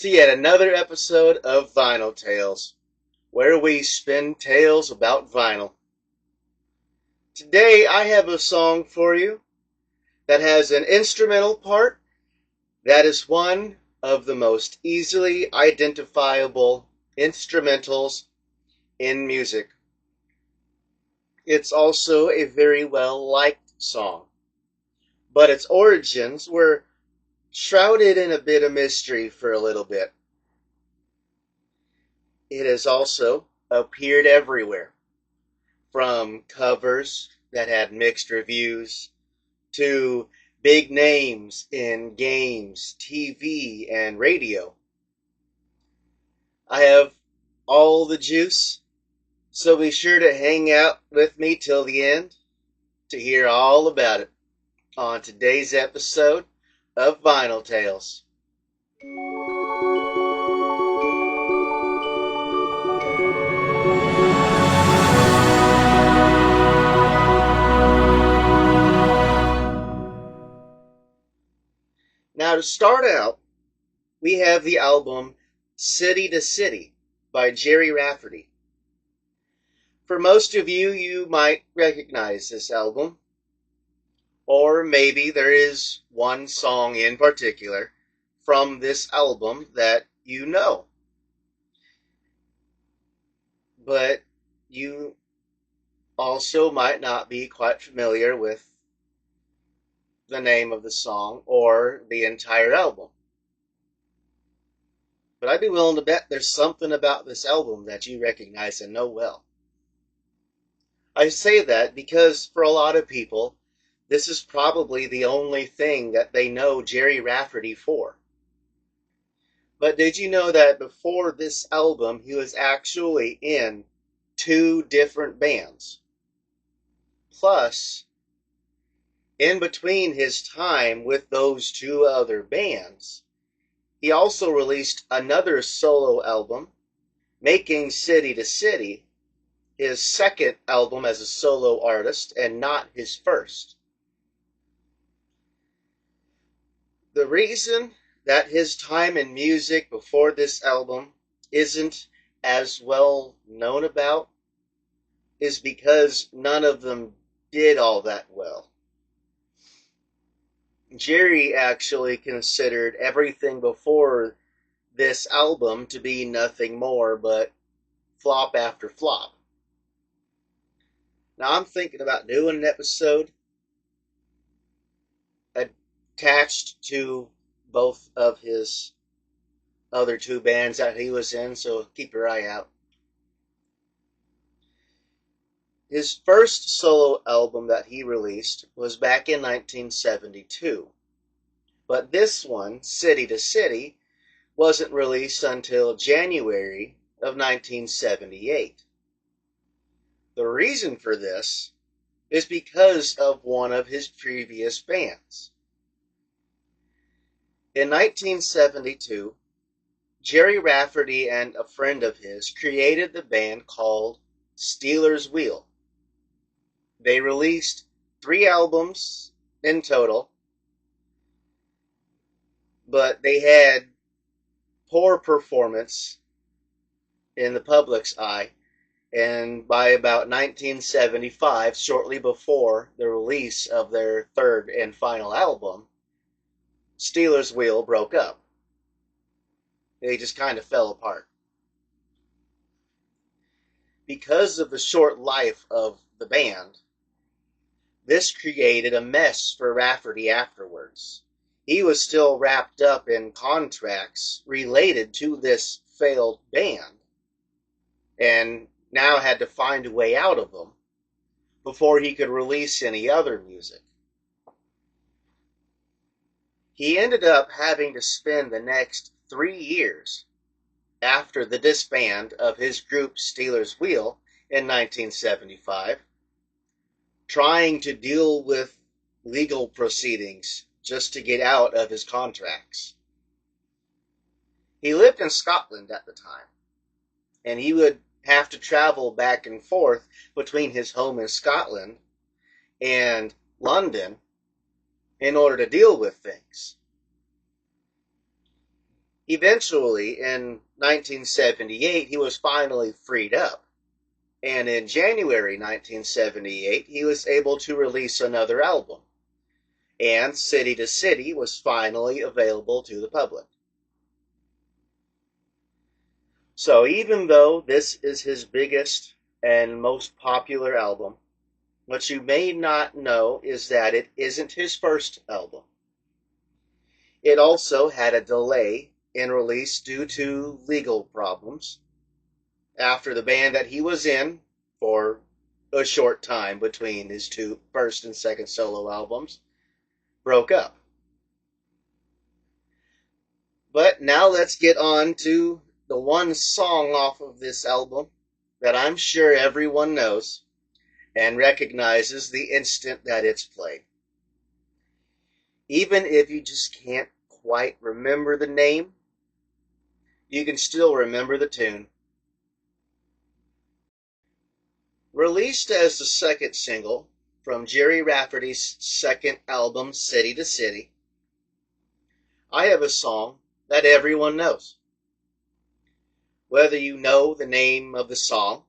to yet another episode of Vinyl Tales, where we spin tales about vinyl. Today I have a song for you that has an instrumental part that is one of the most easily identifiable instrumentals in music. It's also a very well liked song, but its origins were shrouded in a bit of mystery for a little bit. It has also appeared everywhere, from covers that had mixed reviews to big names in games, TV, and radio. I have all the juice, so be sure to hang out with me till the end to hear all about it on today's episode of Vinyl Tales. Now, to start out, we have the album City to City by Jerry Rafferty. For most of you, you might recognize this album, or maybe there is one song in particular from this album that you know. But you also might not be quite familiar with the name of the song or the entire album. But I'd be willing to bet there's something about this album that you recognize and know well. I say that because for a lot of people, this is probably the only thing that they know Jerry Rafferty for. But did you know that before this album, he was actually in 2 different bands? Plus, in between his time with those 2 other bands, he also released another solo album, making City to City his second album as a solo artist and not his first. The reason that his time in music before this album isn't as well known about is because none of them did all that well. Jerry actually considered everything before this album to be nothing more but flop after flop. Now I'm thinking about doing an episode attached to both of his other 2 bands that he was in, so keep your eye out. His first solo album that he released was back in 1972. But this one, City to City, wasn't released until January of 1978. The reason for this is because of one of his previous bands. In 1972, Jerry Rafferty and a friend of his created the band called Stealers Wheel. They released 3 albums in total, but they had poor performance in the public's eye, and by about 1975, shortly before the release of their 3rd and final album, Stealers Wheel broke up. They just kind of fell apart. Because of the short life of the band, this created a mess for Rafferty afterwards. He was still wrapped up in contracts related to this failed band, and now had to find a way out of them before he could release any other music. He ended up having to spend the next 3 years after the disband of his group Stealers Wheel in 1975 trying to deal with legal proceedings just to get out of his contracts. He lived in Scotland at the time, and he would have to travel back and forth between his home in Scotland and London in order to deal with things. Eventually, in 1978, he was finally freed up. And in January 1978, he was able to release another album. And City to City was finally available to the public. So even though this is his biggest and most popular album, what you may not know is that it isn't his first album. It also had a delay in release due to legal problems after the band that he was in for a short time between his two first and second solo albums broke up. But now let's get on to the one song off of this album that I'm sure everyone knows and recognizes the instant that it's played. Even if you just can't quite remember the name, you can still remember the tune. Released as the second single from Jerry Rafferty's second album, City to City, I have a song that everyone knows. Whether you know the name of the song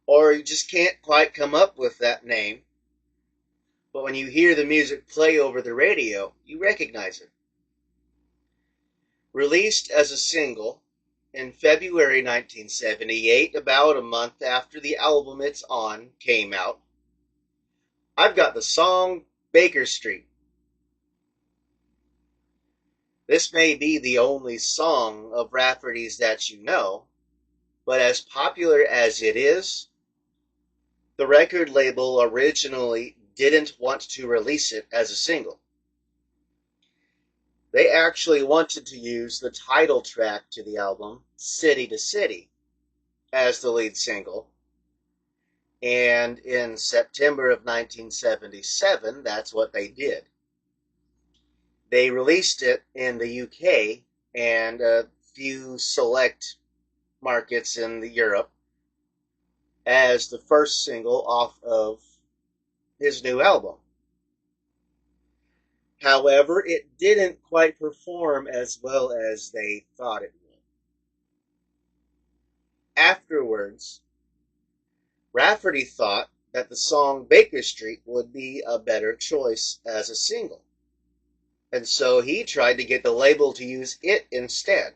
or you just can't quite come up with that name, but when you hear the music play over the radio, you recognize it. Released as a single in February 1978, about a month after the album it's on came out, I've got the song Baker Street. This may be the only song of Rafferty's that you know, but as popular as it is, the record label originally didn't want to release it as a single. They actually wanted to use the title track to the album, City to City, as the lead single. And in September of 1977, that's what they did. They released it in the UK and a few select markets in Europe as the first single off of his new album. However, it didn't quite perform as well as they thought it would. Afterwards, Rafferty thought that the song Baker Street would be a better choice as a single, and so he tried to get the label to use it instead.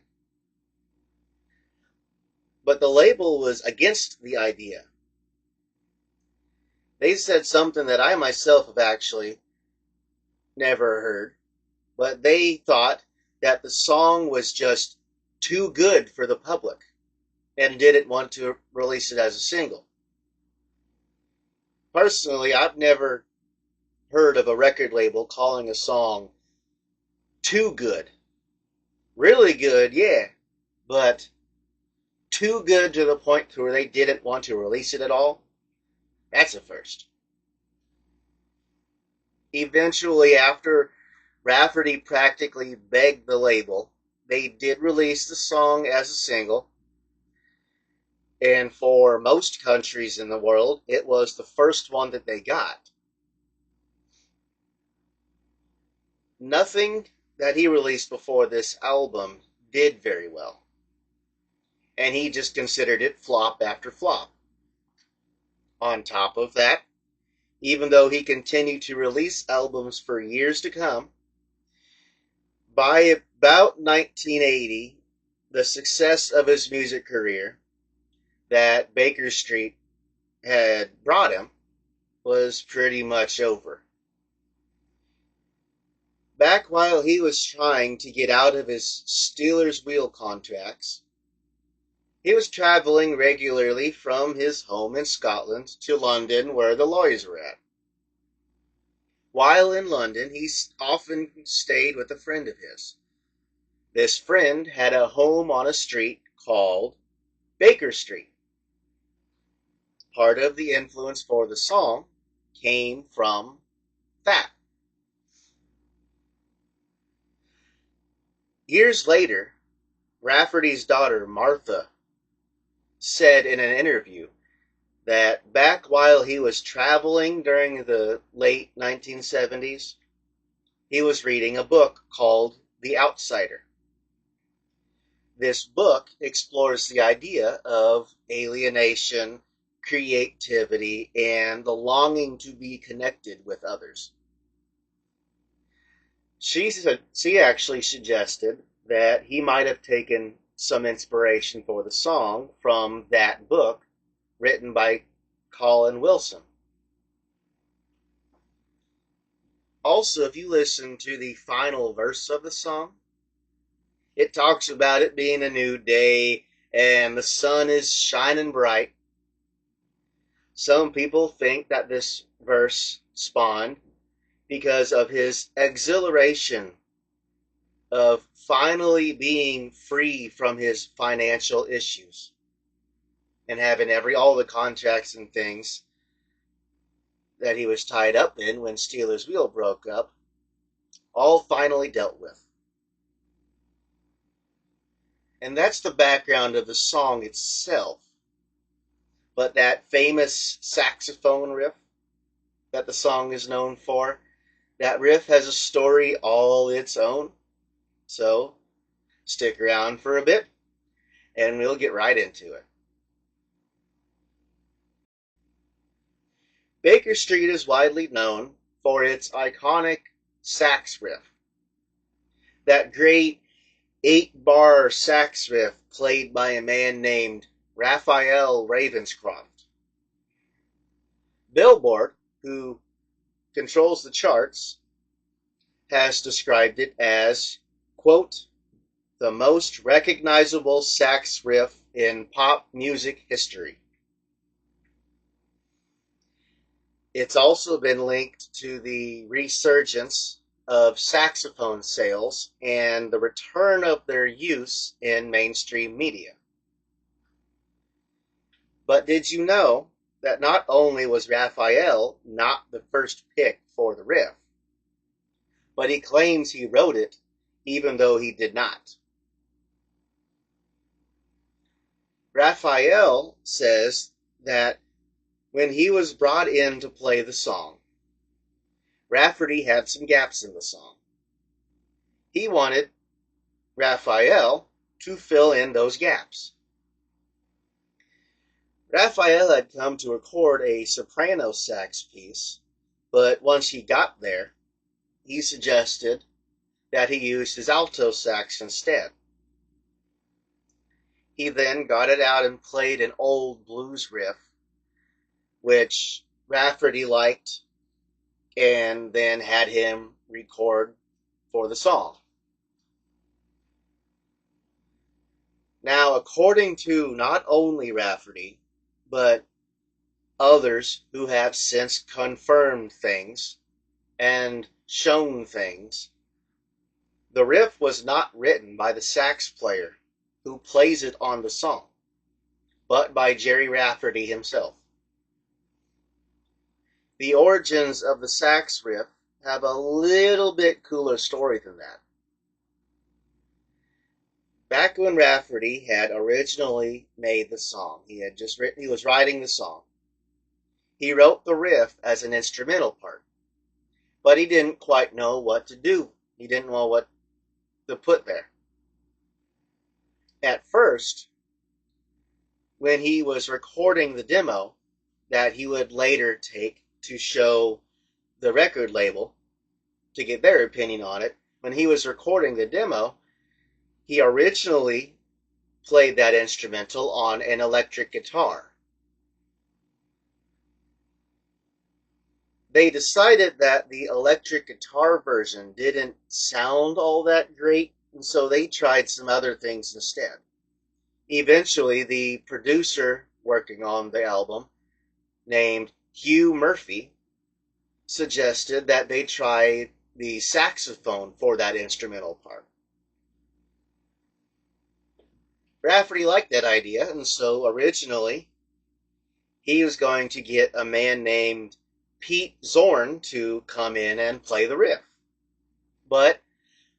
But the label was against the idea. They said something that I myself have actually never heard, but they thought that the song was just too good for the public and didn't want to release it as a single. Personally, I've never heard of a record label calling a song too good. Really good, yeah, but too good to the point where they didn't want to release it at all. That's a first. Eventually, after Rafferty practically begged the label, they did release the song as a single. And for most countries in the world, it was the first one that they got. Nothing that he released before this album did very well. And he just considered it flop after flop. On top of that, even though he continued to release albums for years to come, by about 1980, the success of his music career that Baker Street had brought him was pretty much over. Back while he was trying to get out of his Steelers wheel contracts, he was traveling regularly from his home in Scotland to London where the lawyers were at. While in London, he often stayed with a friend of his. This friend had a home on a street called Baker Street. Part of the influence for the song came from that. Years later, Rafferty's daughter, Martha, said in an interview that back while he was traveling during the late 1970s, he was reading a book called The Outsider. This book explores the idea of alienation, creativity, and the longing to be connected with others. She actually suggested that he might have taken some inspiration for the song from that book written by Colin Wilson. Also, if you listen to the final verse of the song, it talks about it being a new day and the sun is shining bright. Some people think that this verse spawned because of his exhilaration of finally being free from his financial issues and having all the contracts and things that he was tied up in when Stealers Wheel broke up, all finally dealt with. And that's the background of the song itself. But that famous saxophone riff that the song is known for, that riff has a story all its own. So stick around for a bit and we'll get right into it. Baker Street is widely known for its iconic sax riff. That great 8-bar sax riff played by a man named Raphael Ravenscroft. Billboard, who controls the charts, has described it as, quote, the most recognizable sax riff in pop music history. It's also been linked to the resurgence of saxophone sales and the return of their use in mainstream media. But did you know that not only was Raphael not the first pick for the riff, but he claims he wrote it even though he did not? Raphael says that when he was brought in to play the song, Rafferty had some gaps in the song. He wanted Raphael to fill in those gaps. Raphael had come to record a soprano sax piece, but once he got there, he suggested that he use his alto sax instead. He then got it out and played an old blues riff, which Rafferty liked, and then had him record for the song. Now, according to not only Rafferty, but others who have since confirmed things and shown things, the riff was not written by the sax player who plays it on the song, but by Jerry Rafferty himself. The origins of the sax riff have a little bit cooler story than that. Back when Rafferty had originally made the song, he was writing the song. He wrote the riff as an instrumental part, but he didn't quite know what to do. He didn't know what to put there. At first, when he was recording the demo that he would later take to show the record label to get their opinion on it, when he was recording the demo, he originally played that instrumental on an electric guitar. They decided that the electric guitar version didn't sound all that great, and so they tried some other things instead. Eventually, the producer working on the album, named Hugh Murphy, suggested that they try the saxophone for that instrumental part. Rafferty liked that idea, and so originally he was going to get a man named Pete Zorn to come in and play the riff. But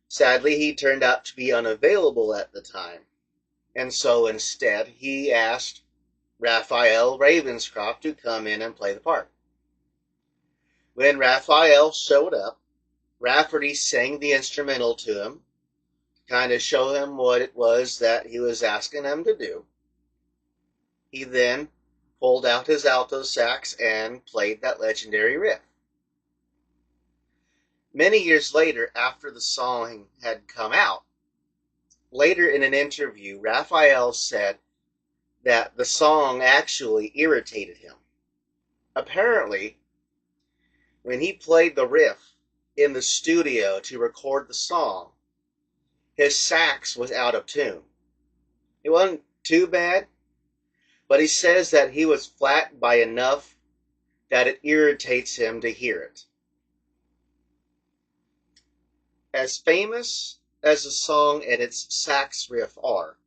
sadly, he turned out to be unavailable at the time, and so instead he asked Raphael Ravenscroft to come in and play the part. When Raphael showed up, Rafferty sang the instrumental to him, kind of show him what it was that he was asking him to do. He then pulled out his alto sax and played that legendary riff. Many years later, after the song had come out, later in an interview, Raphael said that the song actually irritated him. Apparently, when he played the riff in the studio to record the song, his sax was out of tune. It wasn't too bad, but he says that he was flattened by enough that it irritates him to hear it. As famous as the song and its sax riff are,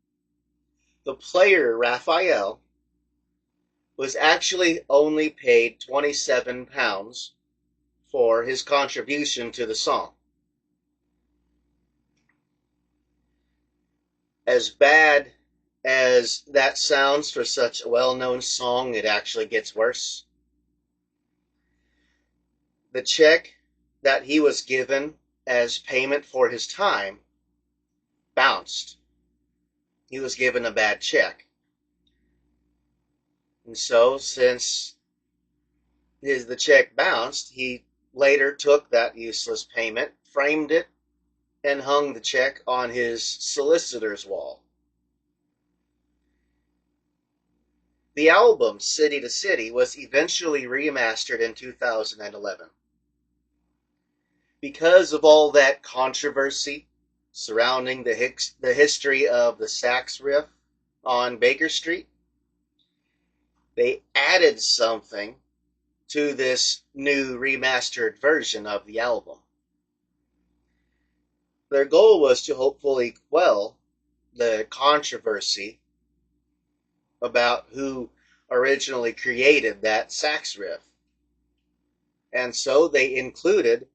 the player, Raphael, was actually only paid £27 for his contribution to the song. As bad as that sounds for such a well-known song, it actually gets worse. The check that he was given as payment for his time bounced. He was given a bad check. And so, since the check bounced, he later took that useless payment, framed it, and hung the check on his solicitor's wall. The album, City to City, was eventually remastered in 2011. Because of all that controversy surrounding the history of the sax riff on Baker Street, they added something to this new remastered version of the album. Their goal was to hopefully quell the controversy about who originally created that sax riff. And so they included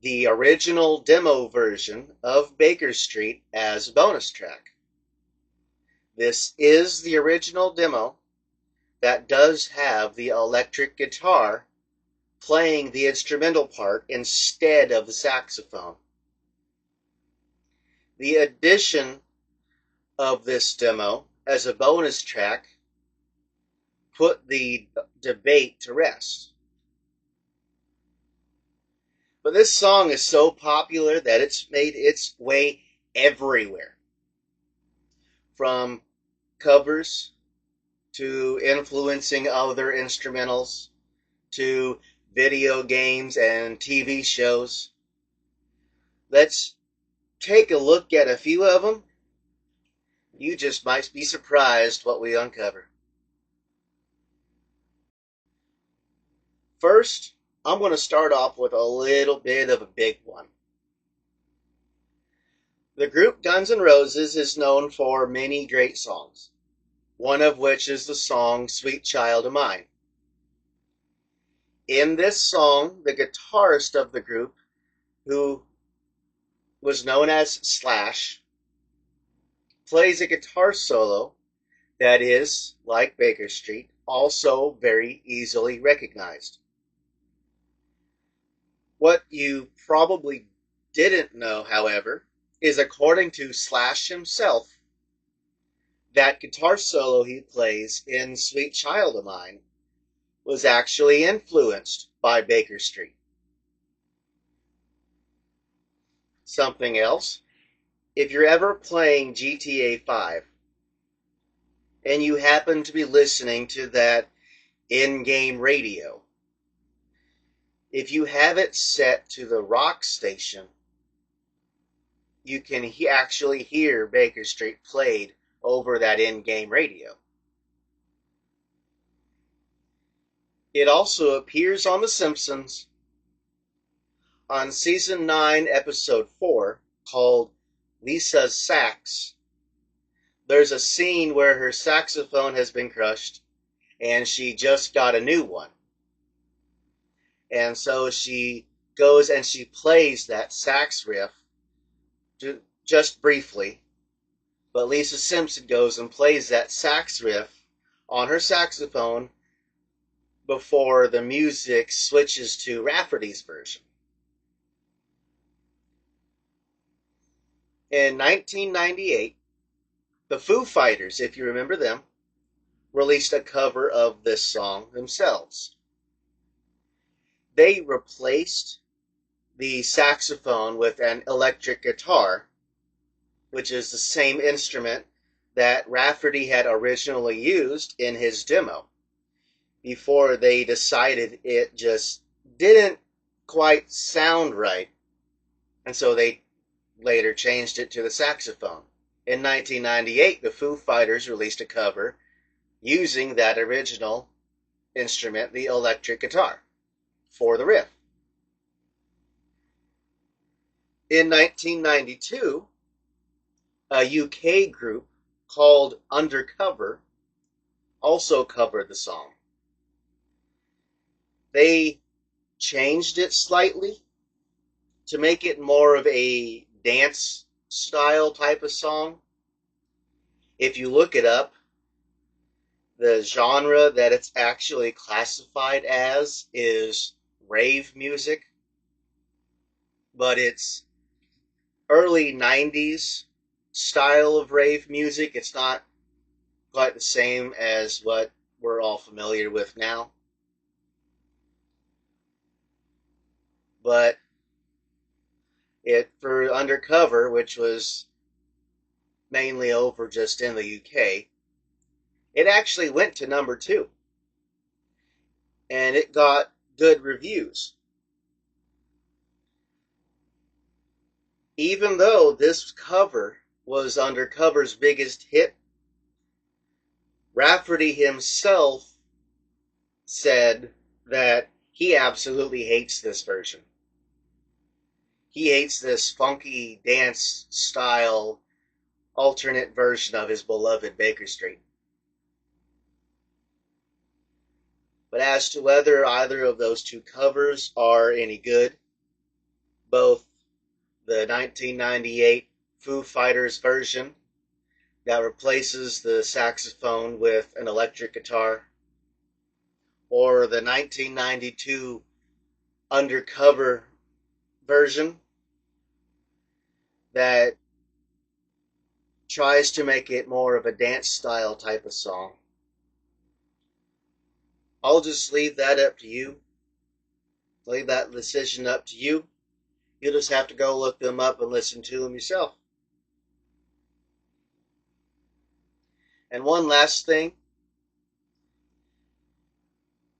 the original demo version of Baker Street as a bonus track. This is the original demo that does have the electric guitar playing the instrumental part instead of the saxophone. The addition of this demo as a bonus track put the debate to rest. But this song is so popular that it's made its way everywhere. From covers to influencing other instrumentals to video games and TV shows. Let's take a look at a few of them. You just might be surprised what we uncover. First, I'm going to start off with a little bit of a big one. The group Guns N' Roses is known for many great songs, one of which is the song Sweet Child of Mine. In this song, the guitarist of the group, who was known as Slash, plays a guitar solo that is, like Baker Street, also very easily recognized. What you probably didn't know, however, is according to Slash himself, that guitar solo he plays in Sweet Child of Mine was actually influenced by Baker Street. Something else, if you're ever playing GTA 5 and you happen to be listening to that in-game radio, if you have it set to the rock station, you can actually hear Baker Street played over that in-game radio. It also appears on The Simpsons on Season 9, Episode 4, called Lisa's Sax. There's a scene where her saxophone has been crushed, and she just got a new one. And so she goes and she plays that sax riff just briefly. But Lisa Simpson goes and plays that sax riff on her saxophone before the music switches to Rafferty's version. In 1998, the Foo Fighters, if you remember them, released a cover of this song themselves. They replaced the saxophone with an electric guitar, which is the same instrument that Rafferty had originally used in his demo, before they decided it just didn't quite sound right, and so they later changed it to the saxophone. In 1998, the Foo Fighters released a cover using that original instrument, the electric guitar, for the riff. In 1992, a UK group called Undercover also covered the song. They changed it slightly to make it more of a dance style type of song. If you look it up, the genre that it's actually classified as is rave music, but it's early 90s style of rave music. It's not quite the same as what we're all familiar with now. But it for Undercover, which was mainly over just in the UK, it actually went to number 2. And it got good reviews. Even though this cover was Undercover's biggest hit, Rafferty himself said that he absolutely hates this version. He hates this funky dance style alternate version of his beloved Baker Street. But as to whether either of those two covers are any good, both the 1998 Foo Fighters version that replaces the saxophone with an electric guitar, or the 1992 Undercover version that tries to make it more of a dance style type of song. I'll just leave that up to you. Leave that decision up to you. You'll just have to go look them up and listen to them yourself. And one last thing.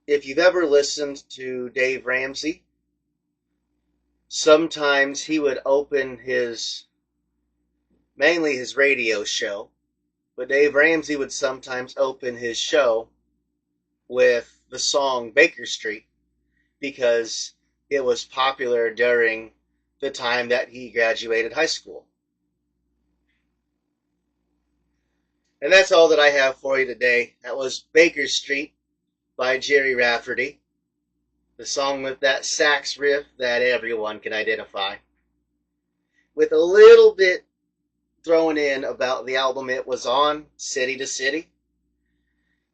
If you've ever listened to Dave Ramsey, sometimes he would open mainly his radio show, but Dave Ramsey would sometimes open his show with the song Baker Street because it was popular during the time that he graduated high school. And that's all that I have for you today. That was Baker Street by Jerry Rafferty, the song with that sax riff that everyone can identify, with a little bit thrown in about the album it was on, City to City.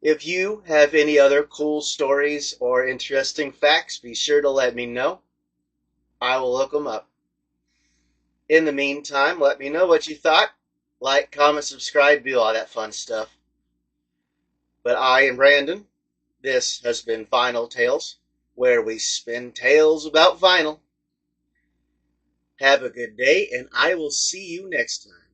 If you have any other cool stories or interesting facts, be sure to let me know. I will look them up. In the meantime, let me know what you thought. Like, comment, subscribe, do all that fun stuff. But I am Brandon. This has been Vinyl Tales, where we spin tales about vinyl. Have a good day, and I will see you next time.